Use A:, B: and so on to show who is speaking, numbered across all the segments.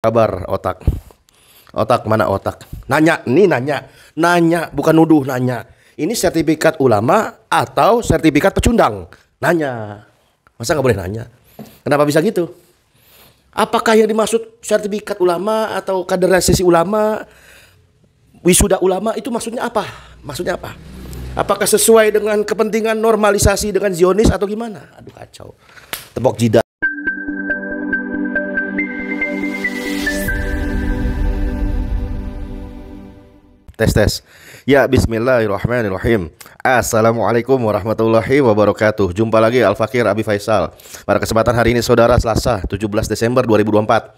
A: Kabar otak. Otak mana otak? Nanya, nih nanya, bukan nuduh, nanya. Ini sertifikat ulama atau sertifikat pecundang? Nanya. Masa nggak boleh nanya? Kenapa bisa gitu? Apakah yang dimaksud sertifikat ulama atau kaderisasi ulama, wisuda ulama itu maksudnya apa? Maksudnya apa? Apakah sesuai dengan kepentingan normalisasi dengan Zionis atau gimana? Aduh kacau. Tepok jidat. Tes. Ya, bismillahirrahmanirrahim. Assalamualaikum warahmatullahi wabarakatuh. Jumpa lagi Al-Fakir Abi Faisal. Pada kesempatan hari ini saudara, Selasa 17 Desember 2024.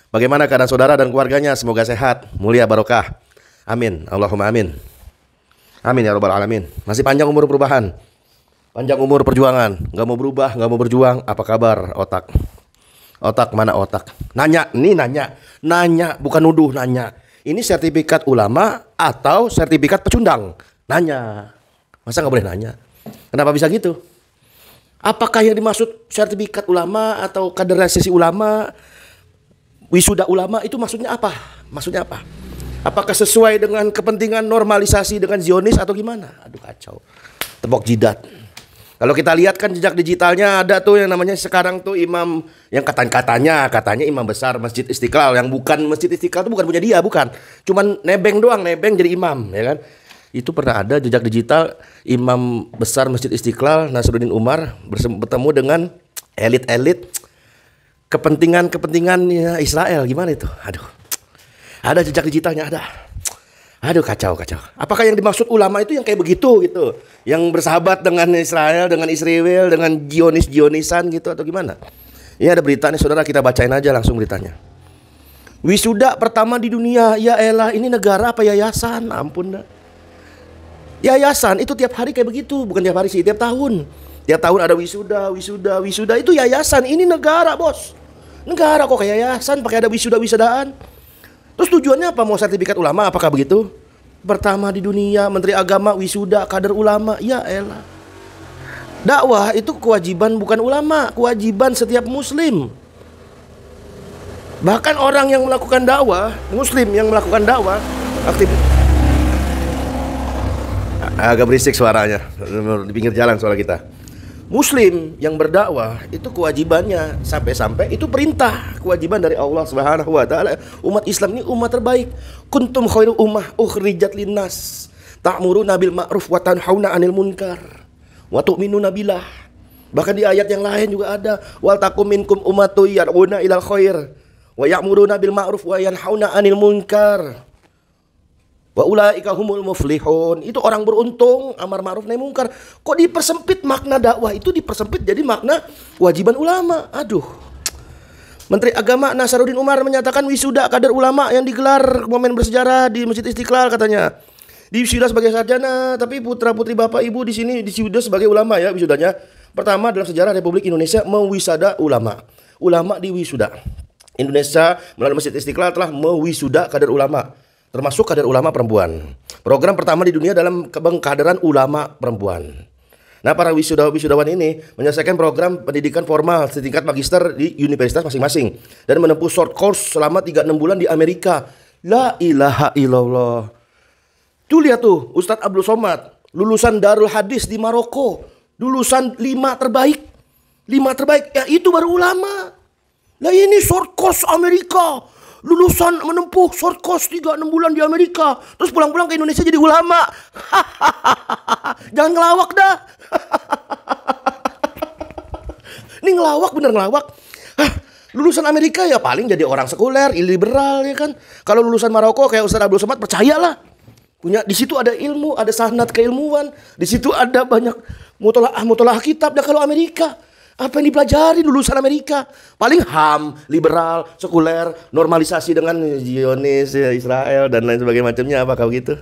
A: Bagaimana keadaan saudara dan keluarganya? Semoga sehat, mulia, barokah. Amin. Allahumma amin. Amin ya rabbal alamin. Masih panjang umur perubahan, panjang umur perjuangan. Gak mau berubah, gak mau berjuang. Apa kabar otak? Otak mana otak? Nanya, nih nanya, bukan nuduh, nanya. Ini sertifikat ulama atau sertifikat pecundang? Nanya. Masa nggak boleh nanya? Kenapa bisa gitu? Apakah yang dimaksud sertifikat ulama atau kaderisasi ulama, wisuda ulama itu maksudnya apa? Maksudnya apa? Apakah sesuai dengan kepentingan normalisasi dengan Zionis atau gimana? Aduh kacau. Tepok jidat. Kalau kita lihat kan jejak digitalnya ada tuh yang namanya sekarang tuh imam yang katanya imam besar Masjid Istiqlal, yang bukan Masjid Istiqlal itu bukan punya dia, bukan. Cuman nebeng doang, nebeng jadi imam, ya kan? Itu pernah ada jejak digital imam besar Masjid Istiqlal Nasruddin Umar bertemu dengan elit-elit kepentingan Israel. Gimana itu? Aduh. Ada jejak digitalnya, ada. Aduh kacau. Apakah yang dimaksud ulama itu yang kayak begitu gitu? Yang bersahabat dengan Israel, dengan Israel, dengan Zionisan gitu atau gimana? Ini ada berita nih saudara, kita bacain aja langsung beritanya. Wisuda pertama di dunia, ya elah, ini negara apa yayasan? Ampun dah. Yayasan itu tiap hari kayak begitu, bukan tiap hari sih, tiap tahun. Tiap tahun ada wisuda itu yayasan, ini negara bos. Negara kok kayak yayasan pakai ada wisudaan. Terus tujuannya apa? Mau sertifikat ulama? Apakah begitu? Pertama di dunia, Menteri Agama, wisuda, kader ulama. Ya elah. Dakwah itu kewajiban bukan ulama, kewajiban setiap muslim. Bahkan orang yang melakukan dakwah, muslim yang melakukan dakwah, aktif. Agak berisik suaranya, di pinggir jalan suara kita. Muslim yang berdakwah itu kewajibannya, sampai-sampai itu perintah, kewajiban dari Allah Subhanahu wa taala. Umat Islam ini umat terbaik. Kuntum khairu ummah ukhrijat linnas ta'muruna bil ma'ruf wa tanhauna 'anil munkar wa tu'minuna billah. Bahkan di ayat yang lain juga ada wal takum minkum ummatun yad'una ilal khair wa ya'muruna bil ma'ruf wa yanhauna 'anil munkar wa ulaika humul muflihun. Itu orang beruntung, amar ma'ruf nahi mungkar. Kok dipersempit makna dakwah itu, dipersempit jadi makna kewajiban ulama. Aduh. Menteri Agama Nasruddin Umar menyatakan wisuda kader ulama yang digelar momen bersejarah di Masjid Istiqlal, katanya. Di wisuda sebagai sarjana, tapi putra-putri bapak ibu di sini wisuda sebagai ulama ya wisudanya. Pertama dalam sejarah Republik Indonesia mewisada ulama. Ulama di wisuda. Indonesia melalui Masjid Istiqlal telah mewisuda kader ulama, termasuk kader ulama perempuan. Program pertama di dunia dalam pengkaderan ulama perempuan. Nah, para wisudawan ini menyelesaikan program pendidikan formal setingkat magister di universitas masing-masing dan menempuh short course selama 3-6 bulan di Amerika. La ilaha illallah. Tuh lihat tuh, Ustadz Abdul Somad, lulusan Darul Hadis di Maroko, lulusan 5 terbaik. 5 terbaik, ya itu baru ulama. Lah ini short course Amerika. Lulusan menempuh short course 3-6 bulan di Amerika, terus pulang-pulang ke Indonesia jadi ulama. Jangan ngelawak dah. Ini ngelawak, bener ngelawak. Lulusan Amerika ya paling jadi orang sekuler, liberal ya kan. Kalau lulusan Maroko kayak Ustaz Abdul Somad, percayalah. Punya di situ ada ilmu, ada sanad keilmuan, di situ ada banyak mutolaah kitab. Dan kalau Amerika, apa yang dipelajari lulusan Amerika? Paling HAM, liberal, sekuler, normalisasi dengan Zionis, Israel dan lain sebagainya macamnya. Apakah begitu?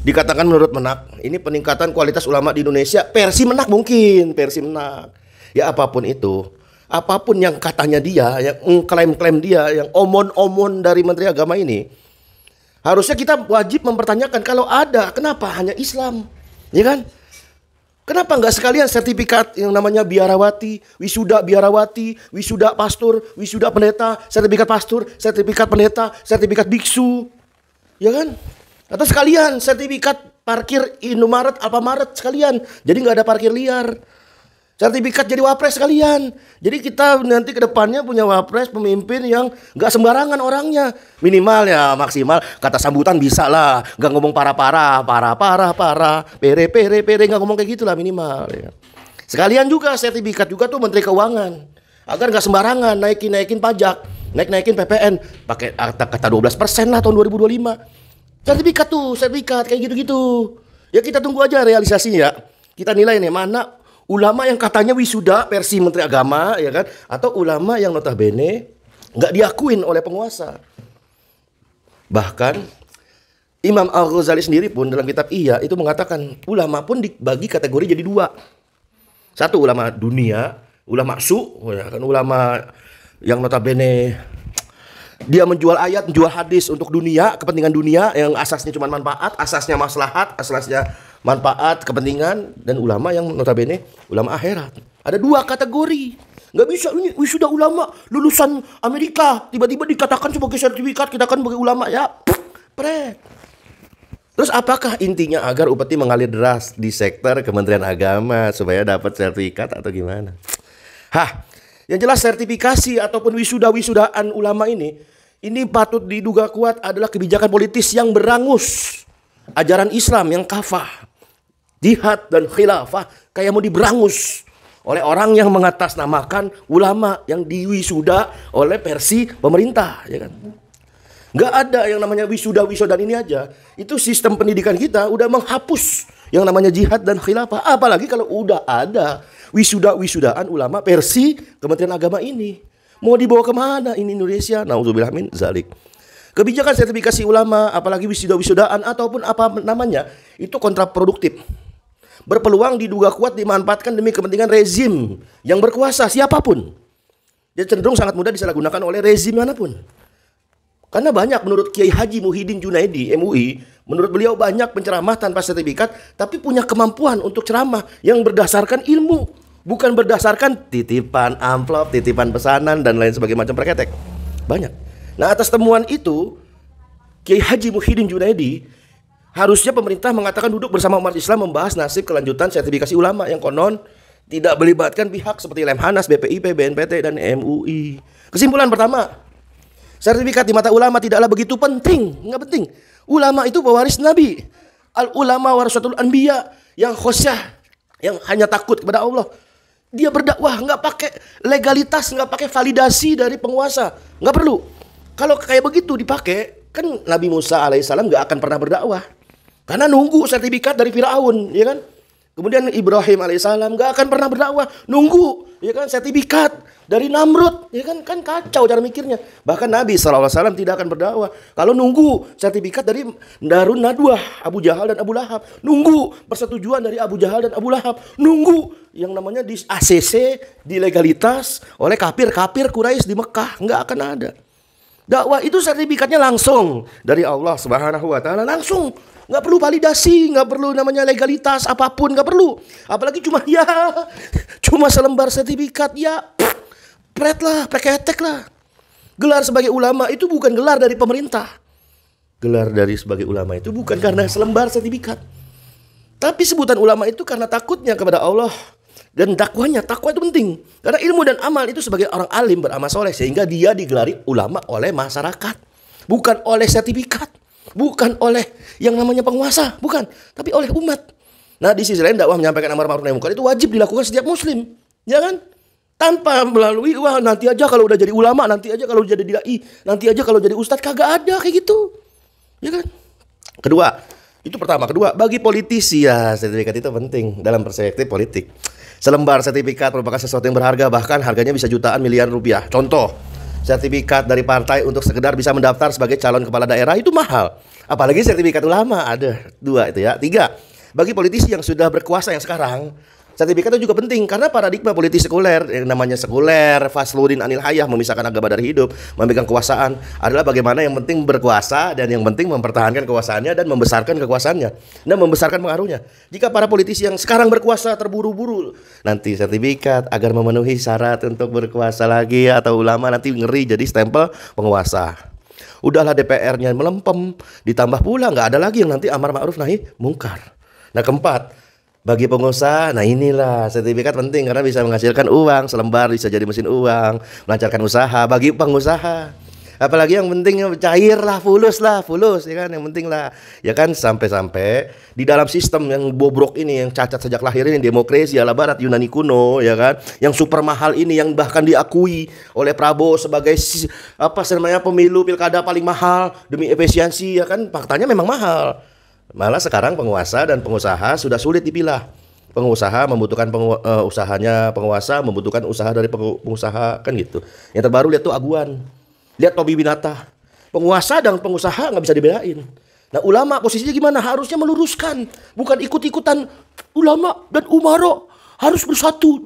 A: Dikatakan menurut Menak, ini peningkatan kualitas ulama di Indonesia. Versi Menak mungkin, versi Menak. Ya apapun itu, apapun yang katanya dia, yang klaim-klaim dia, yang omon-omon dari Menteri Agama ini, harusnya kita wajib mempertanyakan kalau ada, kenapa hanya Islam? Ya kan? Kenapa nggak sekalian sertifikat yang namanya biarawati, wisuda pastor, wisuda pendeta, sertifikat pastor, sertifikat pendeta, sertifikat biksu, ya kan? Atau sekalian sertifikat parkir Indomaret, Alfamaret sekalian, jadi nggak ada parkir liar. Sertifikat jadi wapres sekalian. Jadi kita nanti ke depannya punya wapres pemimpin yang gak sembarangan orangnya. Minimal ya maksimal kata sambutan bisa lah. Gak ngomong parah, pere, gak ngomong kayak gitu lah minimal ya. Sekalian juga sertifikat juga tuh Menteri Keuangan. Agar gak sembarangan naikin pajak, naikin PPN. Pakai kata 12% lah tahun 2025. Sertifikat kayak gitu-gitu. Ya kita tunggu aja realisasinya ya. Kita nilai nih mana ulama yang katanya wisuda versi Menteri Agama, ya kan? Atau ulama yang notabene nggak diakuin oleh penguasa. Bahkan Imam Al-Ghazali sendiri pun dalam kitab Ihya itu mengatakan ulama pun dibagi kategori jadi dua. Satu ulama dunia, ulama ya kan, ulama yang notabene dia menjual ayat, menjual hadis untuk dunia, kepentingan dunia yang asasnya cuma manfaat, asasnya maslahat, asasnya manfaat, kepentingan, dan ulama yang notabene ulama akhirat. Ada dua kategori. Nggak bisa ini wisuda ulama lulusan Amerika tiba-tiba dikatakan sebagai sertifikat kita kan sebagai ulama ya. Pret. Terus apakah intinya agar upeti mengalir deras di sektor Kementerian Agama supaya dapat sertifikat atau gimana? Yang jelas sertifikasi ataupun wisudaan ulama ini patut diduga kuat adalah kebijakan politis yang berangus ajaran Islam yang kafah, jihad dan khilafah kayak mau diberangus oleh orang yang mengatasnamakan ulama yang diwisuda oleh versi pemerintah, ya kan? Nggak ada yang namanya wisudaan ini aja. Itu sistem pendidikan kita udah menghapus yang namanya jihad dan khilafah. Apalagi kalau udah ada wisudaan ulama versi Kementerian Agama ini. Mau dibawa kemana ini Indonesia? Nauzubillah min zalik. Kebijakan sertifikasi ulama, apalagi wisudaan ataupun apa namanya, itu kontraproduktif. Berpeluang diduga kuat dimanfaatkan demi kepentingan rezim yang berkuasa siapapun. Dia cenderung sangat mudah disalahgunakan oleh rezim manapun. Karena banyak menurut Kiai Haji Muhyiddin Junaidi MUI, menurut beliau banyak penceramah tanpa sertifikat tapi punya kemampuan untuk ceramah yang berdasarkan ilmu, bukan berdasarkan titipan amplop, titipan pesanan dan lain sebagainya macam perketek. Banyak. Nah, atas temuan itu Kiai Haji Muhyiddin Junaidi, harusnya pemerintah mengatakan duduk bersama umat Islam membahas nasib kelanjutan sertifikasi ulama yang konon tidak melibatkan pihak seperti Lemhanas, BPIP, BNPT dan MUI. Kesimpulan pertama, sertifikat di mata ulama tidaklah begitu penting, nggak penting. Ulama itu pewaris Nabi. Al ulama warasatul anbiya, yang khosyah, yang hanya takut kepada Allah. Dia berdakwah nggak pakai legalitas, nggak pakai validasi dari penguasa, nggak perlu. Kalau kayak begitu dipakai, kan Nabi Musa alaihissalam nggak akan pernah berdakwah, karena nunggu sertifikat dari Firaun, ya kan? Kemudian Ibrahim alaihissalam nggak akan pernah berdakwah, nunggu, ya kan, sertifikat dari Namrud, ya kan? Kan kacau cara mikirnya. Bahkan Nabi SAW tidak akan berdakwah kalau nunggu sertifikat dari Darun Nadwah, Abu Jahal dan Abu Lahab, nunggu persetujuan dari Abu Jahal dan Abu Lahab, nunggu yang namanya di ACC, di legalitas oleh kafir Quraisy di Mekah, nggak akan ada. Dakwah itu sertifikatnya langsung dari Allah Subhanahu wa taala, langsung. Nggak perlu validasi, nggak perlu namanya legalitas apapun, nggak perlu. Apalagi cuma selembar sertifikat ya, pret lah, preketek lah. Gelar sebagai ulama itu bukan gelar dari pemerintah. Gelar dari sebagai ulama itu bukan karena selembar sertifikat. Tapi sebutan ulama itu karena takutnya kepada Allah dan dakwahnya. Takwa itu penting. Karena ilmu dan amal itu sebagai orang alim beramal soleh, sehingga dia digelari ulama oleh masyarakat, bukan oleh sertifikat. Bukan oleh yang namanya penguasa, bukan, tapi oleh umat. Nah, di sisi lain dakwah menyampaikan amar ma'ruf nahi munkar itu wajib dilakukan setiap muslim, ya kan? Tanpa melalui nanti aja kalau udah jadi ulama, nanti aja kalau jadi dai, nanti aja kalau jadi ustadz, kagak ada kayak gitu. Ya kan? Kedua, itu pertama. Kedua, bagi politisi ya sertifikat itu penting dalam perspektif politik. Selembar sertifikat merupakan sesuatu yang berharga, bahkan harganya bisa jutaan miliar rupiah. Contoh, sertifikat dari partai untuk sekedar bisa mendaftar sebagai calon kepala daerah itu mahal. Apalagi sertifikat ulama, ada dua itu ya. Tiga, bagi politisi yang sudah berkuasa yang sekarang, Sertifikat itu juga penting karena paradigma politik sekuler yang namanya sekuler, fasludin anil hayah, memisahkan agama dari hidup, memegang kekuasaan adalah bagaimana yang penting berkuasa dan yang penting mempertahankan kekuasaannya dan membesarkan kekuasaannya dan membesarkan pengaruhnya. Jika para politisi yang sekarang berkuasa terburu-buru nanti sertifikat agar memenuhi syarat untuk berkuasa lagi atau ulama nanti ngeri jadi stempel penguasa. Udahlah DPR-nya melempem, ditambah pula nggak ada lagi yang nanti amar ma'ruf nahi mungkar. Nah keempat, bagi pengusaha, nah inilah sertifikat penting karena bisa menghasilkan uang, selembar bisa jadi mesin uang, melancarkan usaha bagi pengusaha. Apalagi yang penting cair lah, fulus ya kan, yang penting lah, ya kan sampai-sampai di dalam sistem yang bobrok ini, yang cacat sejak lahir ini, demokrasi ala barat Yunani kuno, ya kan, yang super mahal ini, yang bahkan diakui oleh Prabowo sebagai pemilu pilkada paling mahal demi efisiensi, ya kan, faktanya memang mahal. Malah sekarang penguasa dan pengusaha sudah sulit dipilah. Pengusaha membutuhkan usahanya penguasa, membutuhkan usaha dari pengusaha, kan gitu. Yang terbaru lihat tuh Aguan, lihat Tobi Binata. Penguasa dan pengusaha nggak bisa dibedain. Nah ulama posisinya gimana? Harusnya meluruskan, bukan ikut-ikutan. Ulama dan umaro harus bersatu.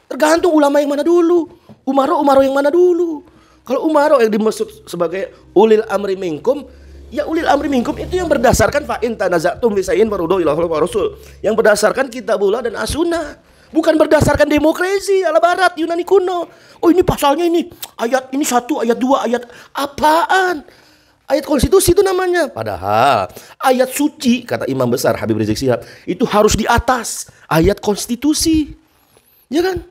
A: Tergantung ulama yang mana dulu, umaro yang mana dulu. Kalau umaro yang dimaksud sebagai ulil amri minkum, ya ulil amri minkum itu yang berdasarkan fa'in tanazatum bisain farudu ila Allah wa rasul, yang berdasarkan kitabullah dan as-sunnah, bukan berdasarkan demokrasi ala barat Yunani kuno. Oh ini pasalnya ini, ayat ini 1, ayat 2, ayat apaan? Ayat konstitusi itu namanya. Padahal ayat suci kata Imam Besar Habib Rizik Syihab itu harus di atas ayat konstitusi. Ya kan?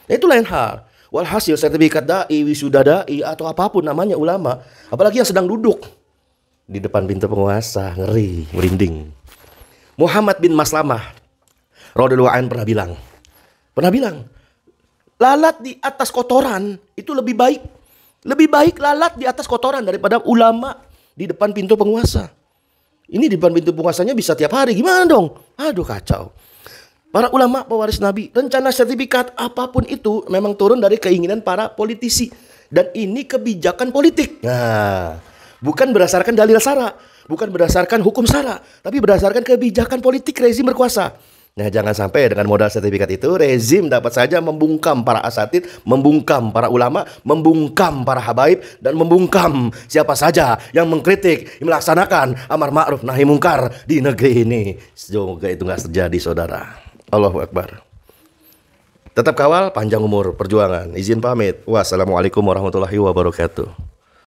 A: Ya itu lain hal. Walhasil sertifikat dai, wisuda dai atau apapun namanya ulama, apalagi yang sedang duduk di depan pintu penguasa, ngeri, merinding. Muhammad bin Maslamah radhiyallahu anhu pernah bilang, lalat di atas kotoran itu lebih baik lalat di atas kotoran daripada ulama di depan pintu penguasa. Ini di depan pintu penguasanya bisa tiap hari, gimana dong? Aduh kacau. Para ulama pewaris Nabi, rencana sertifikat apapun itu memang turun dari keinginan para politisi, dan ini kebijakan politik. Nah, bukan berdasarkan dalil syara, bukan berdasarkan hukum syara, tapi berdasarkan kebijakan politik rezim berkuasa. Nah, jangan sampai dengan modal sertifikat itu rezim dapat saja membungkam para asatid, membungkam para ulama, membungkam para habaib, dan membungkam siapa saja yang mengkritik, melaksanakan amar ma'ruf nahi mungkar di negeri ini. Semoga itu nggak terjadi, saudara. Allahu Akbar. Tetap kawal panjang umur perjuangan. Izin pamit. Wassalamualaikum warahmatullahi wabarakatuh.